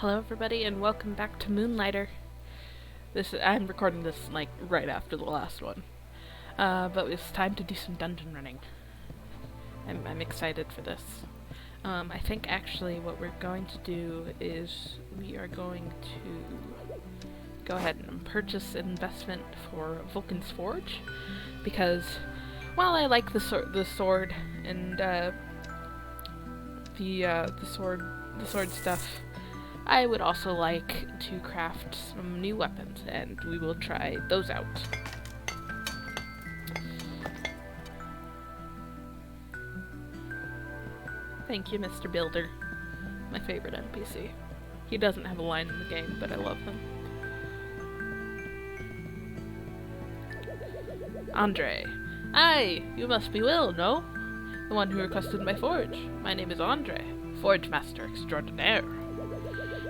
Hello everybody and welcome back to Moonlighter. I'm recording this like right after the last one. But it's time to do some dungeon running. I'm excited for this. I think actually what we're going to do is we are going to go ahead and purchase an investment for Vulcan's Forge, because while I like the sword and the sword stuff, I would also like to craft some new weapons, and we will try those out. Thank you, Mr. Builder. My favorite NPC. He doesn't have a line in the game, but I love him. Andre. Aye, you must be Will, no? The one who requested my forge. My name is Andre, Forge Master Extraordinaire.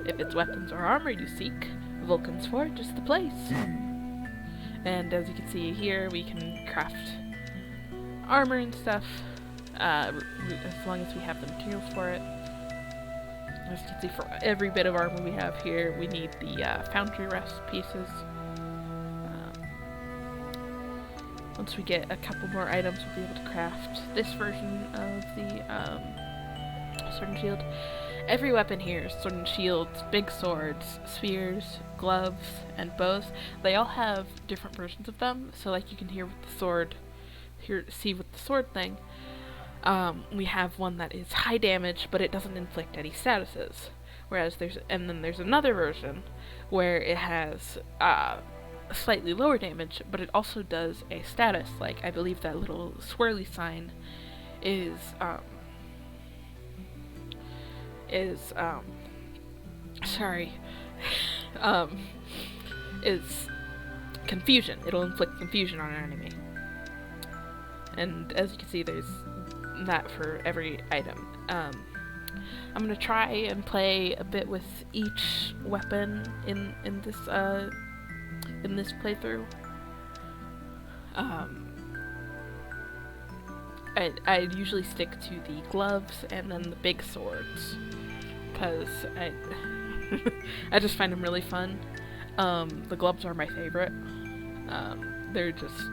If it's weapons or armor you seek, Vulcan's Forge is the place. And as you can see here, we can craft armor and stuff, as long as we have the materials for it. As you can see, for every bit of armor we have here, we need the foundry rest pieces. Once we get a couple more items, we'll be able to craft this version of the sword and shield. Every weapon here, sword and shields, big swords, spears, gloves, and bows, they all have different versions of them. So like you can hear with the sword, see with the sword thing, we have one that is high damage, but it doesn't inflict any statuses. Whereas there's another version where it has slightly lower damage, but it also does a status. Like I believe that little swirly sign is confusion. It'll inflict confusion on an enemy. And as you can see, there's that for every item. I'm gonna try and play a bit with each weapon in this playthrough. I usually stick to the gloves and then the big swords, because I just find them really fun. The gloves are my favorite. They're just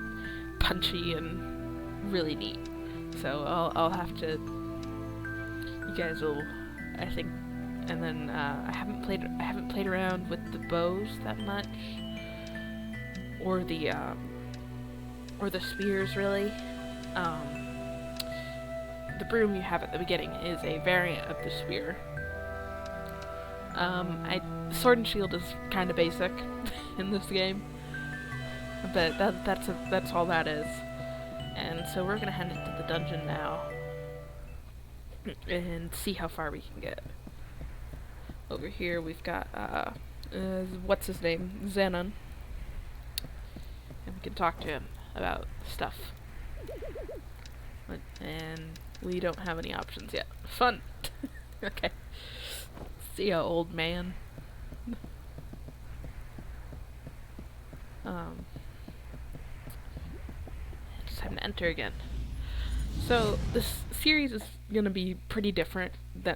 punchy and really neat. So I'll have to. You guys will, I think. And then I haven't played around with the bows that much, or the spears really. The broom you have at the beginning is a variant of the spear. Sword and shield is kind of basic in this game, but that's all that is. And so we're gonna head into the dungeon now and see how far we can get. Over here we've got what's his name, Xenon, and we can talk to him about stuff. And we don't have any options yet. Fun. Okay. See ya, old man. It's time to enter again. So this series is gonna be pretty different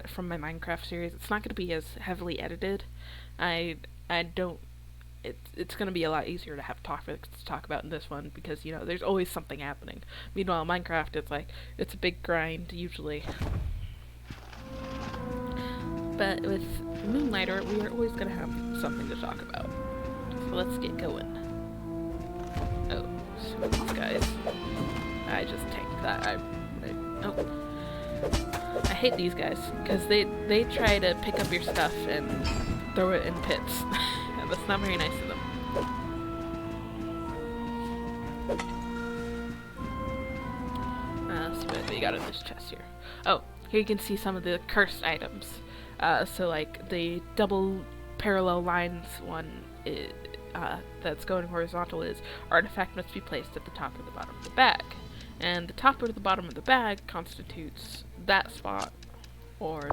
from my Minecraft series. It's not gonna be as heavily edited. I don't. It's going to be a lot easier to have topics to talk about in this one, because, you know, there's always something happening. Meanwhile, Minecraft, it's a big grind, usually. But with Moonlighter, we are always going to have something to talk about. So let's get going. Oh, so these guys. I just tanked that. I hate these guys, because they try to pick up your stuff and throw it in pits. That's not very nice of them. So what we got in this chest here? Oh, here you can see some of the cursed items. So like the double parallel lines one that's going horizontal is artifact must be placed at the top or the bottom of the bag. And the top or the bottom of the bag constitutes that spot or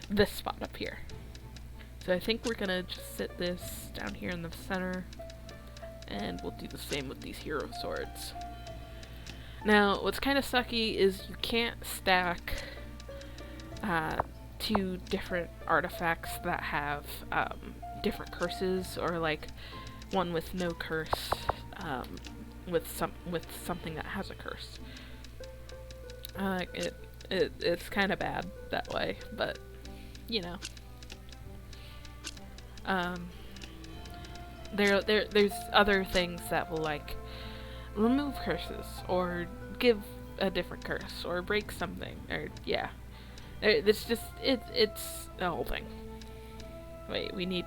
this spot up here. So I think we're gonna just sit this down here in the center, and we'll do the same with these hero swords. Now, what's kind of sucky is you can't stack 2 different artifacts that have different curses, or like one with no curse, with something that has a curse. It's kind of bad that way, but you know. There's other things that will like remove curses or give a different curse or break something, or yeah. It's just it's the whole thing. Wait, we need.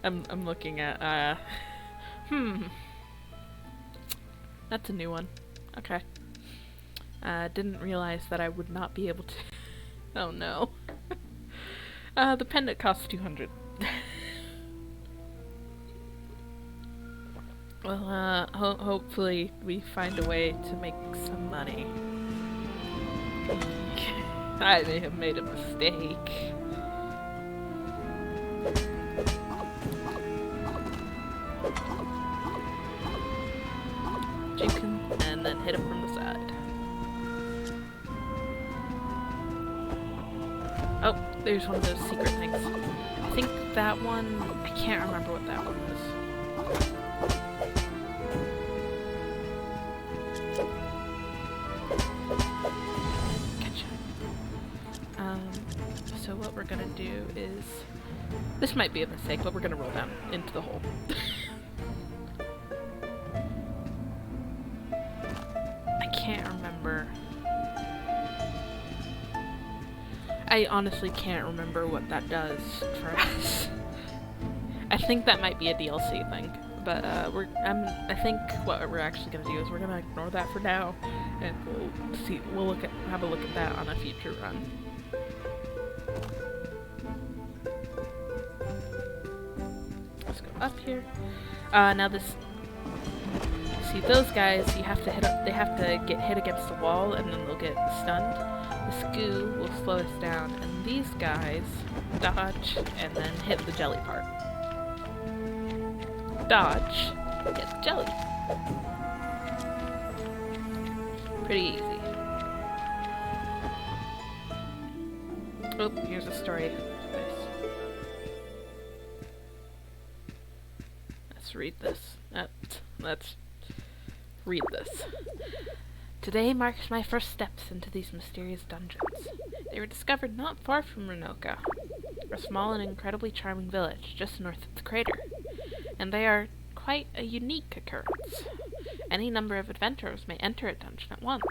I'm looking at That's a new one. Okay. Didn't realize that I would not be able to. Oh no. The pendant costs 200. Well, hopefully we find a way to make some money. I may have made a mistake. Juke him and then hit him from the side. Oh, there's one of those secret things. I think that one, I can't remember what that one was. So what we're gonna do is, this might be a mistake, but we're gonna roll down into the hole. I can't remember. I honestly can't remember what that does for us. I think that might be a DLC thing, but I think what we're actually gonna do is we're gonna ignore that for now, and we'll have a look at that on a future run. Let's go up here. Now see those guys, they have to get hit against the wall and then they'll get stunned. This goo will slow us down, and these guys dodge and then hit the jelly part. Dodge, hit the jelly. Pretty easy. Oh, here's a story. Let's read this. Let's read this. Today marks my first steps into these mysterious dungeons. They were discovered not far from Runoka, a small and incredibly charming village just north of the crater, and they are quite a unique occurrence. Any number of adventurers may enter a dungeon at once,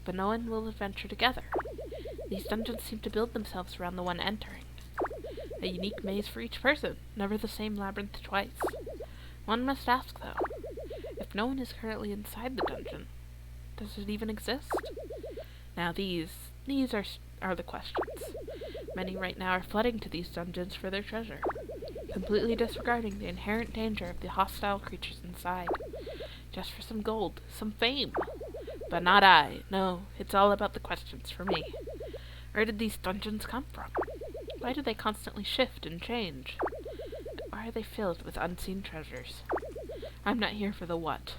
but no one will adventure together. These dungeons seem to build themselves around the one entering. A unique maze for each person, never the same labyrinth twice. One must ask, though, if no one is currently inside the dungeon, does it even exist? Now these are the questions. Many right now are flooding to these dungeons for their treasure, completely disregarding the inherent danger of the hostile creatures inside, just for some gold, some fame. But not I. No, it's all about the questions for me. Where did these dungeons come from? Why do they constantly shift and change? Why are they filled with unseen treasures? I'm not here for the what.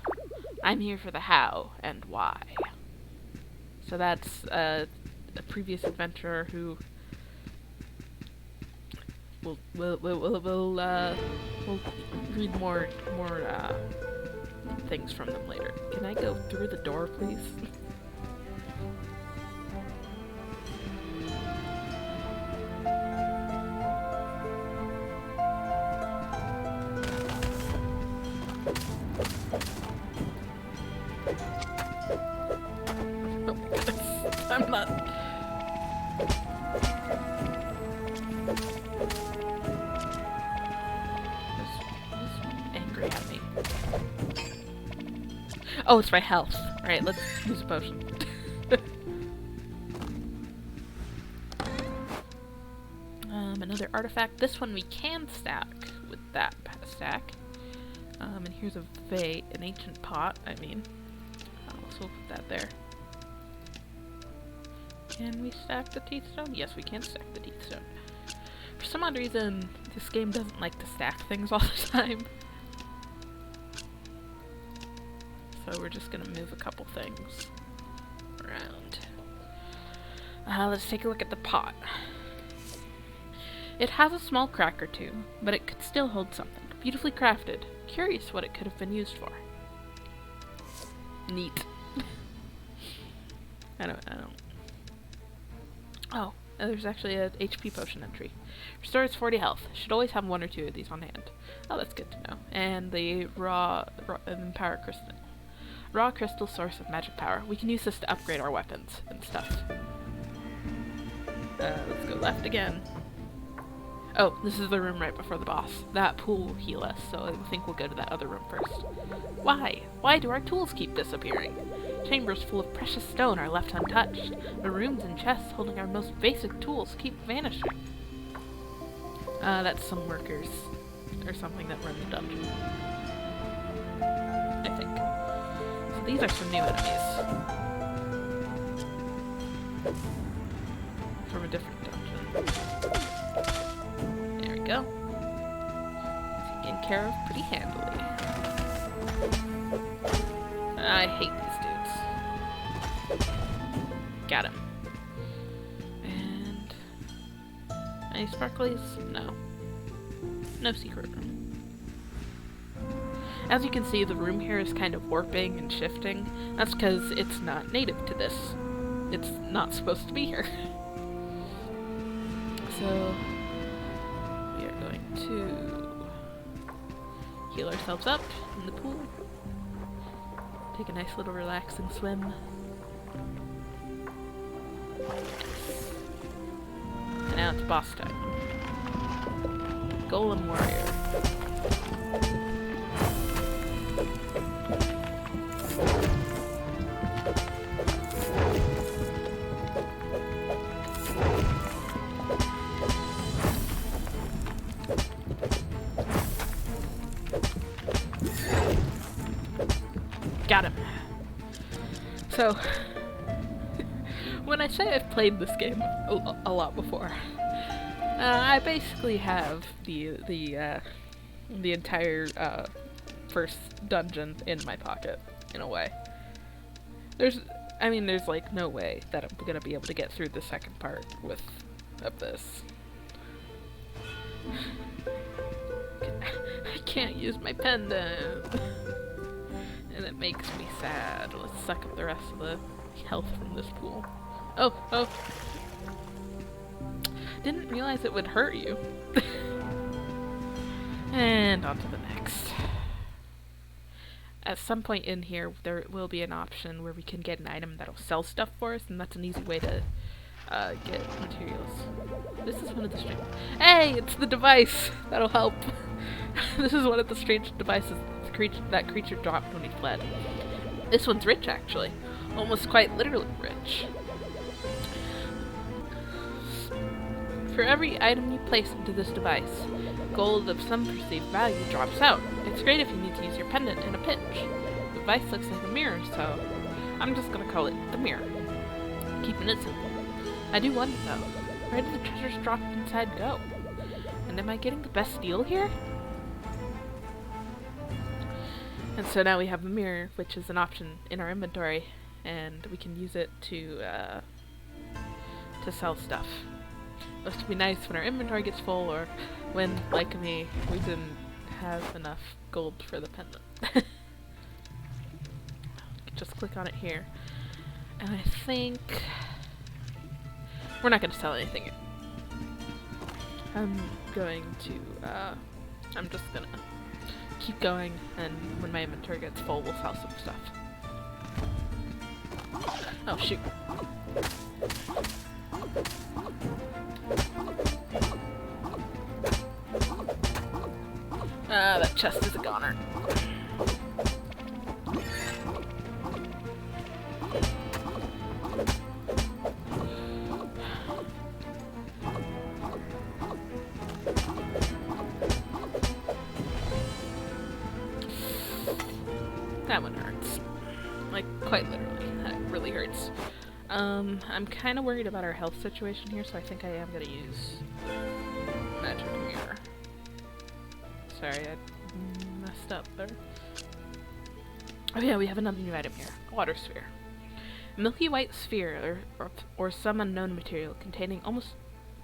I'm here for the how and why. So that's a previous adventurer who we'll read more things from them later. Can I go through the door, please? Oh my goodness, I'm not. He's angry at me. Oh, it's my health. Alright, let's use a potion. Another artifact. This one we can stack with that stack. And here's an ancient pot, I mean. So we'll put that there. Can we stack the teeth stone? Yes, we can stack the teeth stone. For some odd reason, this game doesn't like to stack things all the time. So we're just gonna move a couple things around. Let's take a look at the pot. It has a small crack or two, but it could still hold something. Beautifully crafted. Curious what it could have been used for. Neat. I don't. Oh, there's actually a HP potion entry. Restores 40 health. Should always have 1 or 2 of these on hand. Oh, that's good to know. And the raw power crystal. Raw crystal source of magic power. We can use this to upgrade our weapons and stuff. Let's go left again. Oh, this is the room right before the boss. That pool will heal us, so I think we'll go to that other room first. Why? Why do our tools keep disappearing? Chambers full of precious stone are left untouched. The rooms and chests holding our most basic tools keep vanishing. That's some workers or something that run the dungeon. I think. So these are some new enemies. From a different dungeon. There we go. Taken care of pretty handily. I hate these dudes. Got him. And any sparklies? No. No secret room. As you can see, the room here is kind of warping and shifting. That's because it's not native to this. It's not supposed to be here. So we are going to heal ourselves up in the pool. Take a nice little relaxing swim. And now it's boss time. Golem Warrior. Got him. So, when I say I've played this game a lot before, I basically have the entire first dungeon in my pocket, in a way. There's like no way that I'm gonna be able to get through the second part of this. I can't use my pendant. And it makes me sad. Let's suck up the rest of the health from this pool. Oh! Didn't realize it would hurt you. And on to the next. At some point in here, there will be an option where we can get an item that'll sell stuff for us, and that's an easy way to get materials. This is one of the strange... Hey! It's the device! That'll help. This is one of the strange devices that creature dropped when he fled. This one's rich, actually. Almost quite literally rich. For every item you place into this device, gold of some perceived value drops out. It's great if you need to use your pendant in a pinch. The device looks like a mirror, so I'm just gonna call it the mirror. Keeping it simple. I do wonder though, where did the treasures dropped inside go? And am I getting the best deal here? And so now we have a mirror, which is an option in our inventory, and we can use it to sell stuff. Must be nice when our inventory gets full, or when, like me, we didn't have enough gold for the pendant. Just click on it here. And I think... we're not going to sell anything. I'm just going to keep going, and when my inventory gets full, we'll sell some stuff. Oh, shoot. That chest is a goner. That one hurts. Like, quite literally. That really hurts. I'm kind of worried about our health situation here, so I think I am going to use Magic Mirror. Sorry, I messed up there. Oh yeah, we have another new item here. A Water Sphere. Milky white sphere, or some unknown material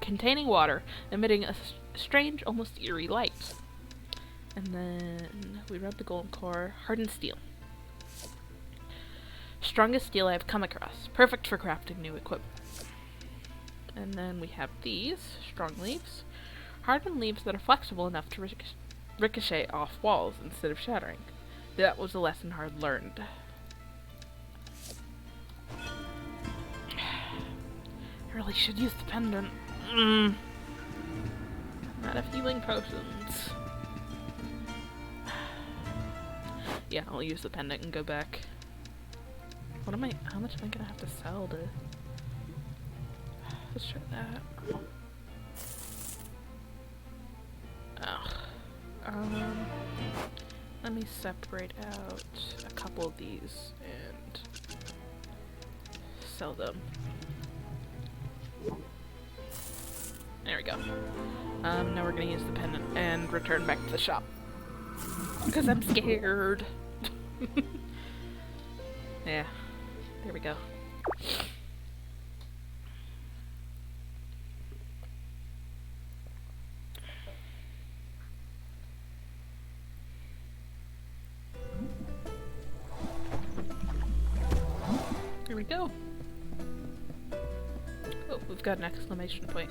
containing water, emitting a strange, almost eerie light. And then we rub the golden core. Hardened steel. Strongest steel I have come across. Perfect for crafting new equipment. And then we have these strong leaves. Hardened leaves that are flexible enough to ricochet off walls instead of shattering. That was a lesson hard learned. I really should use the pendant. Not of healing potions. Yeah, I'll use the pendant and go back. How much am I gonna have to sell to... Let's try that. Let me separate out a couple of these and sell them. There we go. Now we're gonna use the pendant and return back to the shop. Because I'm scared. Yeah. There we go. Here we go. Oh, we've got an exclamation point.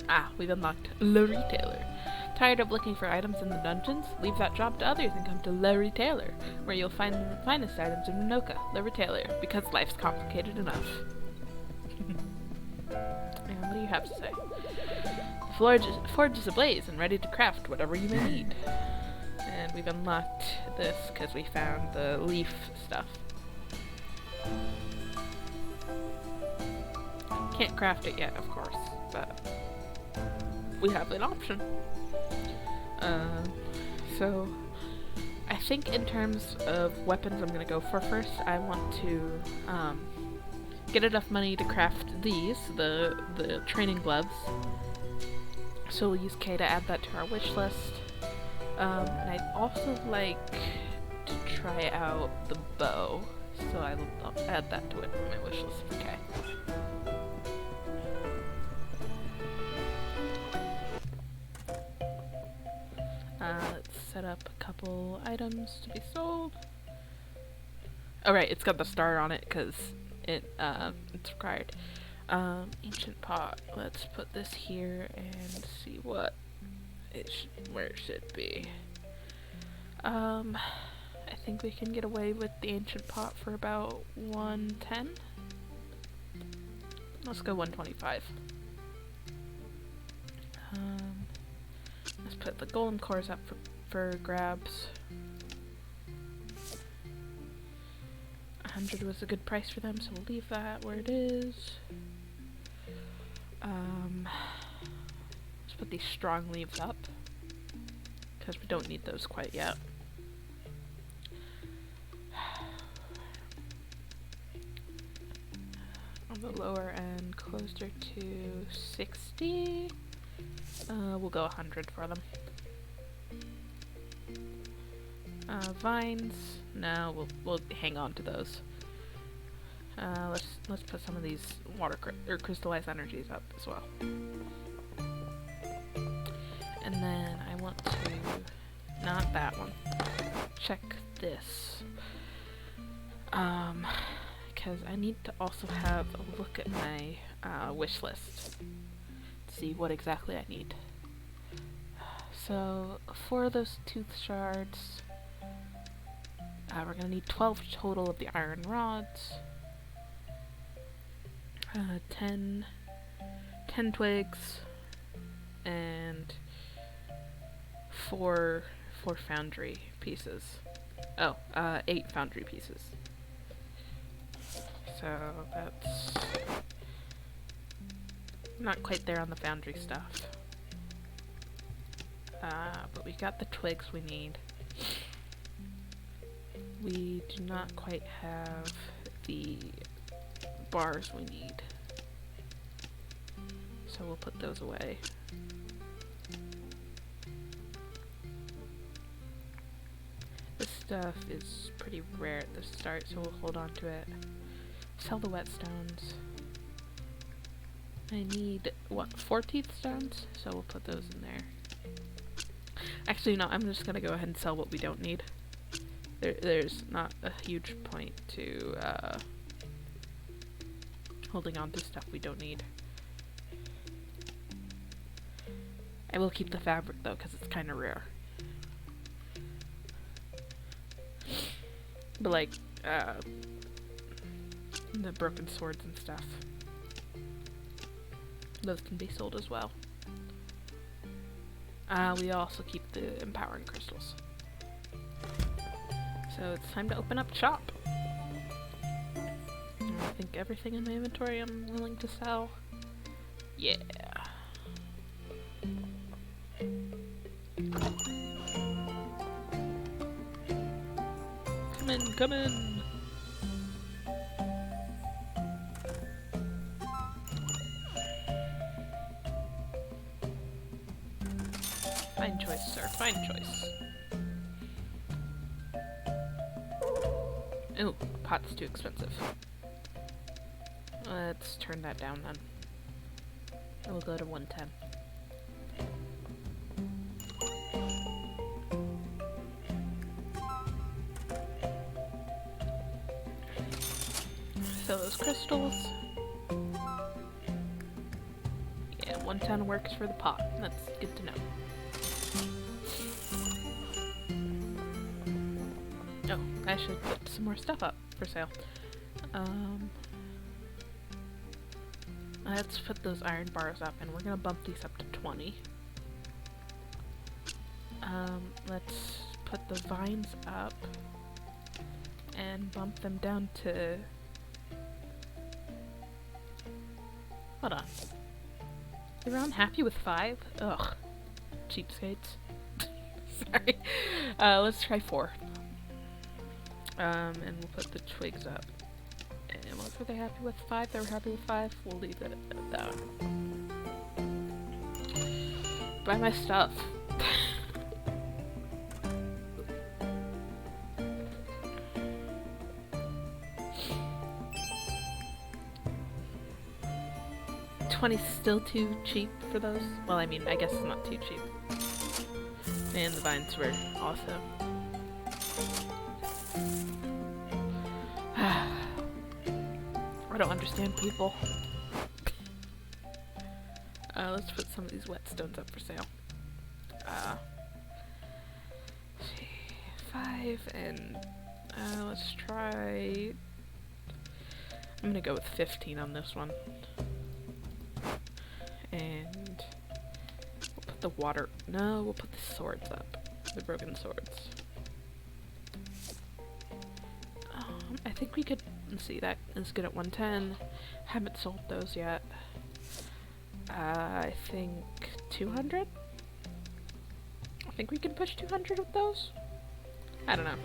Ah, we've unlocked Le Retailer. Tired of looking for items in the dungeons? Leave that job to others and come to Le Retailer, where you'll find the finest items in Minoka. Le Retailer, because life's complicated enough. And what do you have to say? The forge is ablaze and ready to craft whatever you may need. And we've unlocked this because we found the leaf stuff. Can't craft it yet, of course, but we have an option. So I think in terms of weapons I'm gonna go for first, I want to get enough money to craft these, the training gloves. So we'll use K to add that to our wish list. And I'd also like to try out the bow, so I'll add that to my wish list for K. Let's set up a couple items to be sold. Oh right, it's got the star on it because it's required. Ancient pot. Let's put this here and see what where it should be. I think we can get away with the ancient pot for about 110. Let's go 125. Let's put the golden cores up for grabs. 100 was a good price for them, so we'll leave that where it is. Let's put these strong leaves up, because we don't need those quite yet. On the lower end, closer to 60. We'll go 100 for them. Vines, no, we'll hang on to those. Let's put some of these water crystallized energies up as well. And then I want to, not that one, check this. Because I need to also have a look at my wish list. See what exactly I need. So, for those tooth shards, we're gonna need 12 total of the iron rods, 10 twigs, and 4 foundry pieces. Oh, 8 foundry pieces. So that's not quite there on the foundry stuff. But we got the twigs we need. We do not quite have the bars we need. So we'll put those away. stuff is pretty rare at the start, so we'll hold on to it. Sell the whetstones. I need, what, 4 teeth stones? So we'll put those in there. Actually, no, I'm just gonna go ahead and sell what we don't need. There's not a huge point to holding on to stuff we don't need. I will keep the fabric though, because it's kind of rare. But like, the broken swords and stuff. Those can be sold as well. We also keep the empowering crystals. So it's time to open up shop. I think everything in my inventory I'm willing to sell. Yeah. Come in, come in! Fine choice, sir. Fine choice. Ooh, pot's too expensive. Let's turn that down then. And we'll go to 110. So those crystals. Yeah, 110 works for the pot. That's good to know. Oh, I should put some more stuff up for sale. Let's put those iron bars up, and we're gonna bump these up to 20. Let's put the vines up and bump them down to... Hold on. You're unhappy with 5? Ugh. Cheapskates. Sorry. Let's try 4. And we'll put the twigs up. And what were they happy with? 5? They were happy with 5? We'll leave it at that. Buy my stuff. $20's still too cheap for those? Well, I mean, I guess it's not too cheap. And the vines were also. I don't understand people. Let's put some of these whetstones up for sale. 5 and let's try. I'm gonna go with 15 on this one. And we'll put the water. No, we'll put the swords up. The broken swords. I think we could. Let's see, that is good at 110. Haven't sold those yet. I think 200? I think we can push 200 with those? I don't know.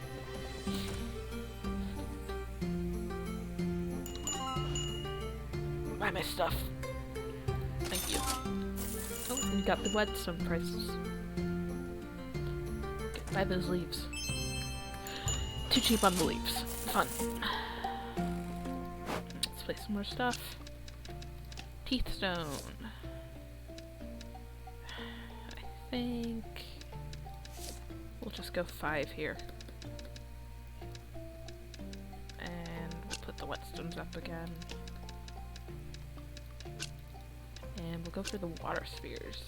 Buy my stuff. Thank you. Oh, we got the whetstone prices. Buy those leaves. Too cheap on the leaves. Fun. Let's play some more stuff. Teeth stone. I think we'll just go 5 here. And we'll put the whetstones up again. And we'll go for the water spheres.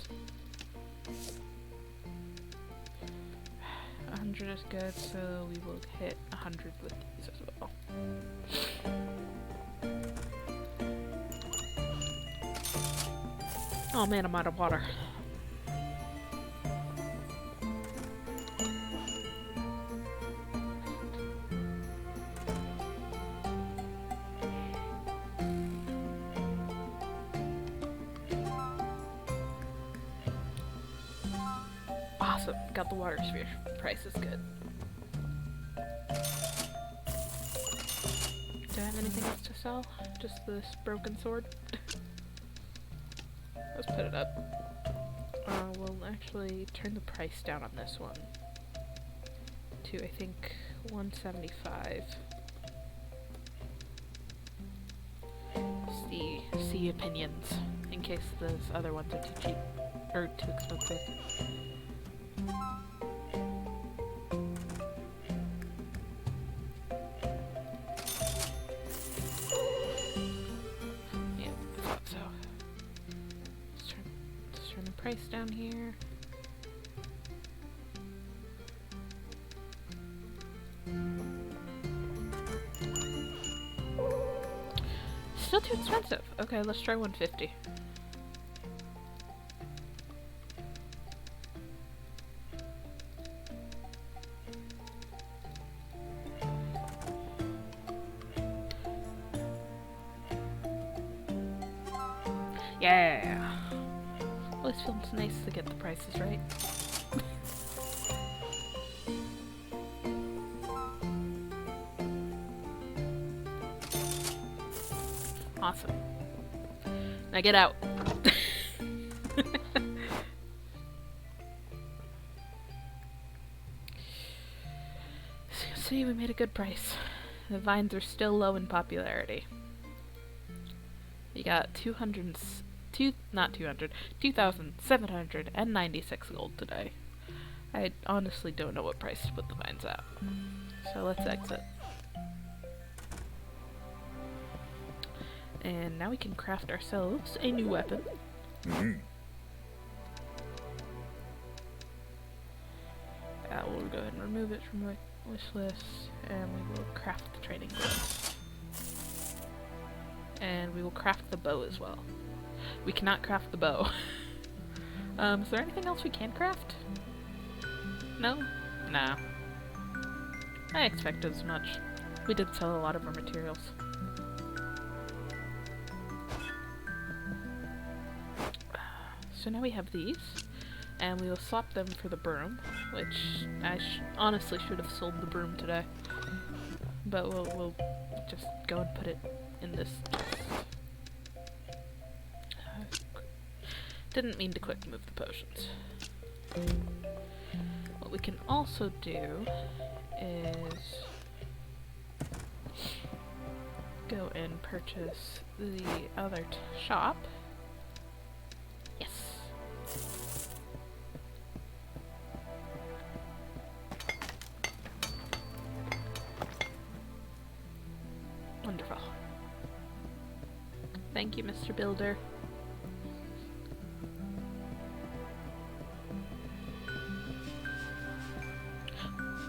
100 is good, so we will hit 100 with these as well. Oh man, I'm out of water. Awesome, got the water sphere. Price is good. Do I have anything else to sell? Just this broken sword? Let's put it up. We'll actually turn the price down on this one to, I think, 175. See opinions in case those other ones are too cheap or too expensive. Yeah, I thought so. Let's turn the price down here. Still too expensive. Okay, let's try 150. Yeah. Always feels nice to get the prices right. Awesome. Now get out. See, we made a good price. The vines are still low in popularity. We got 2,796 gold today. I honestly don't know what price to put the vines at. So let's exit. And now we can craft ourselves a new weapon. We'll go ahead and remove it from my wish list, and we will craft the training bow. And we will craft the bow as well. We cannot craft the bow. Is there anything else we can craft? No? Nah. I expected as much. We did sell a lot of our materials. So now we have these, and we will swap them for the broom, which I honestly should have sold the broom today. But we'll just go and put it in this chest. Didn't mean to quick move the potions. What we can also do is go and purchase the other shop. Yes. Wonderful. Thank you, Mr. Builder.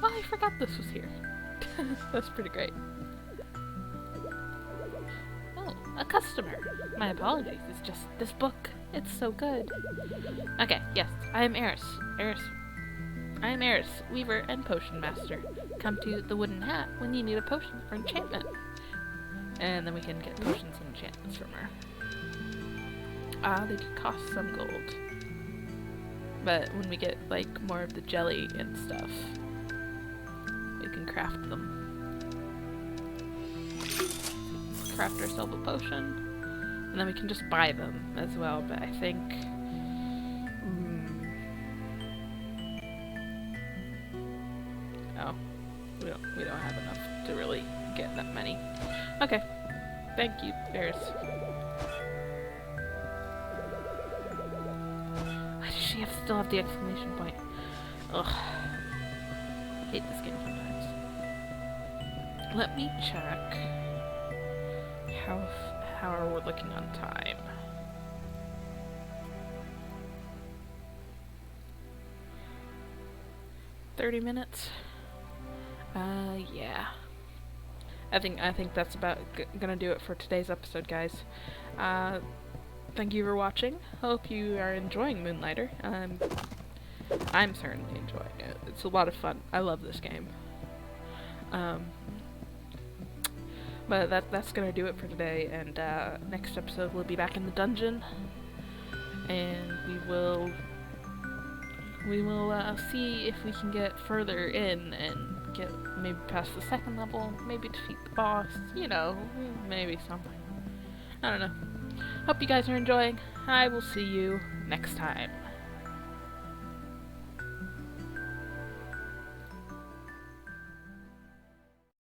Oh, I forgot this was here. That's pretty great. Oh, a customer. My apologies, it's just this book. It's so good. Okay, yes, I am Eris. I am Eris, weaver and potion master. Come to the Wooden Hat when you need a potion for enchantment. And then we can get potions and enchantments from her. They do cost some gold. But when we get, like, more of the jelly and stuff, we can craft them. Craft ourselves a potion. And then we can just buy them as well, but I think... Oh. We don't have enough to really get that many. Okay. Thank you, Eris. Why does she still have the exclamation point? Ugh. Hate this game sometimes. Let me check how are we looking on time. $30 minutes? Yeah. I think that's about gonna do it for today's episode, guys. Thank you for watching. Hope you are enjoying Moonlighter. I'm certainly enjoying it. It's a lot of fun. I love this game. But that's gonna do it for today, and next episode we'll be back in the dungeon, and we will see if we can get further in and get maybe past the second level, maybe defeat the boss, you know, maybe something. I don't know. Hope you guys are enjoying. I will see you next time.